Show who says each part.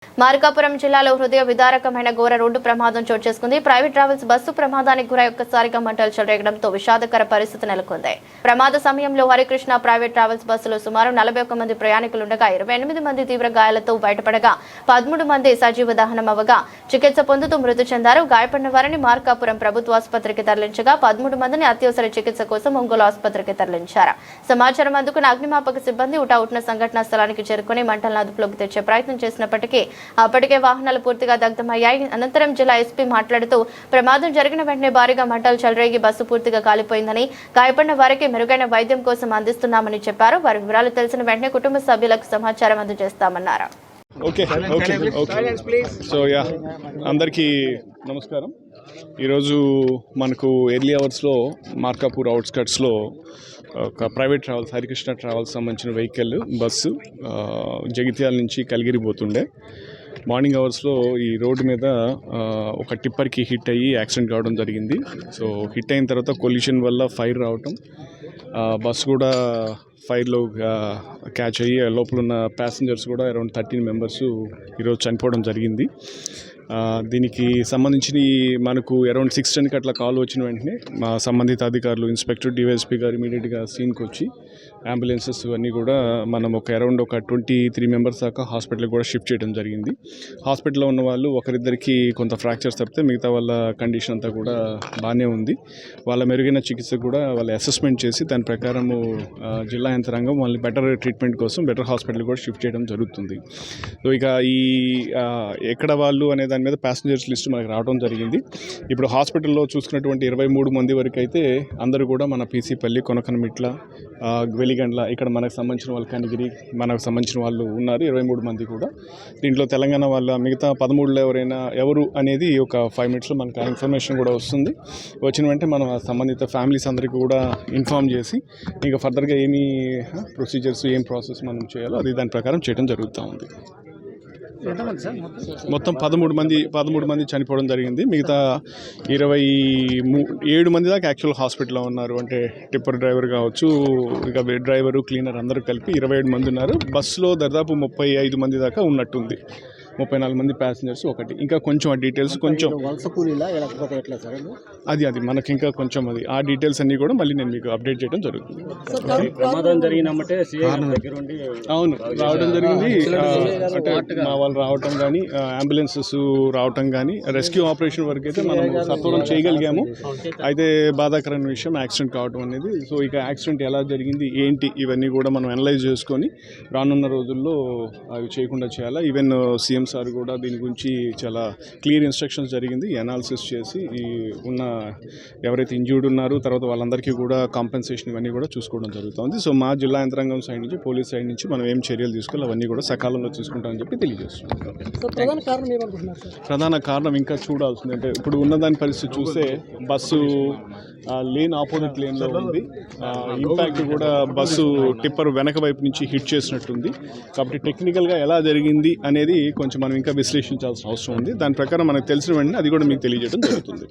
Speaker 1: మార్కాపురం జిల్లాలో హృదయ విదారకమైన ఘోర రోడ్డు ప్రమాదం చోటు చేసుకుంది. ప్రైవేట్ ట్రావెల్స్ బస్సు ప్రమాదానికి గురై ఒక్కసారిగా మంటలు చెలరేగడంతో విషాదకర పరిస్థితి నెలకొంది. ప్రమాద సమయంలో హరికృష్ణ ప్రైవేట్ ట్రావెల్స్ బస్సులో సుమారు 41 మంది ప్రయాణికులుండగా 28 మంది తీవ్ర గాయాలతో బయటపడగా 13 మంది సజీవ దహనం అవ్వగా చికిత్స పొందుతూ మృతి చెందారు. గాయపడిన వారిని మార్కాపురం ప్రభుత్వ ఆసుపత్రికి తరలించగా 13 మందిని అత్యవసర చికిత్స కోసం ఒంగోలు ఆసుపత్రికి తరలించారు. సమాచారం అందుకున్న అగ్నిమాపక సిబ్బంది ఉటావుట్న సంఘటనా స్థలానికి చేరుకుని మంటలను అదుపులోకి తెచ్చే ప్రయత్నం చేసినప్పటికీ అప్పటికే వాహనాలు పూర్తిగా దగ్ధమయ్యాయి. అనంతరం జిల్లా ఎస్పీ మాట్లాడుతూ ప్రమాదం జరిగిన వెంటనే భారీగా మంటలు చెలరేగి బస్సు పూర్తిగా కాలిపోయిందని, గాయపడిన వారికి మెరుగైన వైద్యం కోసం అందిస్తున్నామని చెప్పారు. వారి వివరాలు తెలిసిన వెంటనే కుటుంబ సభ్యులకు సమాచారం అందజేస్తామన్నారు.
Speaker 2: అందరికీ నమస్కారం. ఈరోజు మనకు ఎర్లీ అవర్స్లో మార్కాపూర్ అవుట్స్కట్స్లో ఒక ప్రైవేట్ ట్రావెల్స్ హరికృష్ణ ట్రావెల్స్ సంబంధించిన వెహికల్ బస్సు జగిత్యాల నుంచి కలిగిరి పోతుండే. మార్నింగ్ అవర్స్లో ఈ రోడ్డు మీద ఒక టిప్పర్కి హిట్ అయ్యి యాక్సిడెంట్ కావడం జరిగింది. సో హిట్ అయిన తర్వాత కొలిషన్ వల్ల ఫైర్ రావటం, బస్సు కూడా ఫైర్లో క్యాచ్ అయ్యి లోపల ఉన్న ప్యాసింజర్స్ కూడా అరౌండ్ 13 మెంబర్స్ ఈరోజు చనిపోవడం జరిగింది. దీనికి సంబంధించి మనకు అరౌండ్ 6:10కి అట్లా కాల్ వచ్చిన వెంటనే మా సంబంధిత అధికారులు ఇన్స్పెక్టర్ డివైఎస్పీ గారు ఇమీడియట్గా సీన్కి వచ్చి అంబులెన్సెస్ అన్నీ కూడా మనం అరౌండ్ 23 మెంబర్స్ దాకా హాస్పిటల్కి కూడా షిఫ్ట్ చేయడం జరిగింది. హాస్పిటల్లో ఉన్న వాళ్ళు ఒకరిద్దరికి కొంత ఫ్రాక్చర్స్ తప్పితే మిగతా వాళ్ళ కండిషన్ అంతా కూడా బాగానే ఉంది. వాళ్ళ మెరుగైన చికిత్స కూడా వాళ్ళు అసెస్మెంట్ చేసి దాని ప్రకారము జిల్లా యంత్రాంగం వాళ్ళని బెటర్ ట్రీట్మెంట్ కోసం బెటర్ హాస్పిటల్ కూడా షిఫ్ట్ చేయడం జరుగుతుంది. సో ఇక ఈ ఎక్కడ వాళ్ళు అనే దాని మీద ప్యాసింజర్స్ లిస్ట్ మనకు రావడం జరిగింది. ఇప్పుడు హాస్పిటల్లో చూసుకున్నటువంటి 23 మంది వరకు అయితే అందరూ కూడా మన పీసీపల్లి, కొనకనమిట్ల, వెలిగండ్ల ఇక్కడ మనకు సంబంధించిన వాళ్ళు కనిగిరి మనకు సంబంధించిన వాళ్ళు ఉన్నారు. 23 మంది కూడా. దీంట్లో తెలంగాణ వాళ్ళ మిగతా 13లో ఎవరు అనేది ఒక 5 minutesలో మనకు ఇన్ఫర్మేషన్ కూడా వస్తుంది. వచ్చిన వెంటనే మనం సంబంధిత ఫ్యామిలీస్ అందరికీ కూడా ఇన్ఫామ్ చేసి ఇంకా ఫర్దర్గా ఏమి ప్రొసీజర్స్ ఏం ప్రాసెస్ మనం చేయాలో అది దాని ప్రకారం చేయడం జరుగుతూ ఉంది. మొత్తం 13 మంది చనిపోవడం జరిగింది. మిగతా 27 మంది దాకా యాక్చువల్ హాస్పిటల్లో ఉన్నారు. అంటే టిప్పర్ డ్రైవర్ కావచ్చు, ఇక డ్రైవరు, క్లీనర్ అందరూ కలిపి 27 మంది ఉన్నారు. బస్సులో దాదాపు 35 మంది దాకా ఉన్నట్టుంది. 34 మంది ప్యాసింజర్స్ ఒకటి. ఇంకా కొంచెం ఆ డీటెయిల్స్ కొంచెం అది మనకి ఇంకా కొంచెం ఆ డీటెయిల్స్ అన్నీ కూడా మళ్ళీ నేను మీకు అప్డేట్ చేయడం జరుగుతుంది. అవును, రావడం జరిగింది. అంటే మా వాళ్ళు రావటం కానీ, అంబులెన్సెస్ రావటం కానీ, రెస్క్యూ ఆపరేషన్ వరకు అయితే మనం సత్వరం చేయగలిగాము. అయితే బాధాకరమైన విషయం యాక్సిడెంట్ కావడం అనేది. సో ఇక యాక్సిడెంట్ ఎలా జరిగింది ఏంటి ఇవన్నీ కూడా మనం అనలైజ్ చేసుకొని రానున్న రోజుల్లో అవి చేయకుండా చేయాలా. ఈవెన్ సీఎం సార్ కూడా దీని గురించి చాలా క్లియర్ ఇన్స్ట్రక్షన్స్ జరిగింది. అనాలిసిస్ చేసి ఈ ఉన్న ఎవరైతే ఇంజ్యూర్డ్ ఉన్నారో తర్వాత వాళ్ళందరికీ కూడా కాంపెన్సేషన్ ఇవన్నీ కూడా చూసుకోవడం జరుగుతుంది. సో మా జిల్లా యంత్రాంగం సైడ్ నుంచి, పోలీస్ సైడ్ నుంచి మనం ఏం చర్యలు తీసుకోవాలి అవన్నీ కూడా సకాలంలో తీసుకుంటామని చెప్పి తెలియజేస్తున్నాం. ప్రధాన కారణం ఇంకా చూడాల్సింది. అంటే ఇప్పుడు ఉన్నదాని పరిస్థితి చూస్తే బస్సు లేన్ ఆపోజిట్ లేన్లో ఉంది. ఇంపాక్ట్ కూడా బస్సు టిప్పర్ వెనక వైపు నుంచి హిట్ చేసినట్టుంది. కాబట్టి టెక్నికల్గా ఎలా జరిగింది అనేది కొంచెం మనం ఇంకా విశ్లేషించాల్సిన అవసరం ఉంది. దాని ప్రకారం మనకు తెలిసిన వెంటనే అది కూడా మీకు తెలియజేయడం జరుగుతుంది.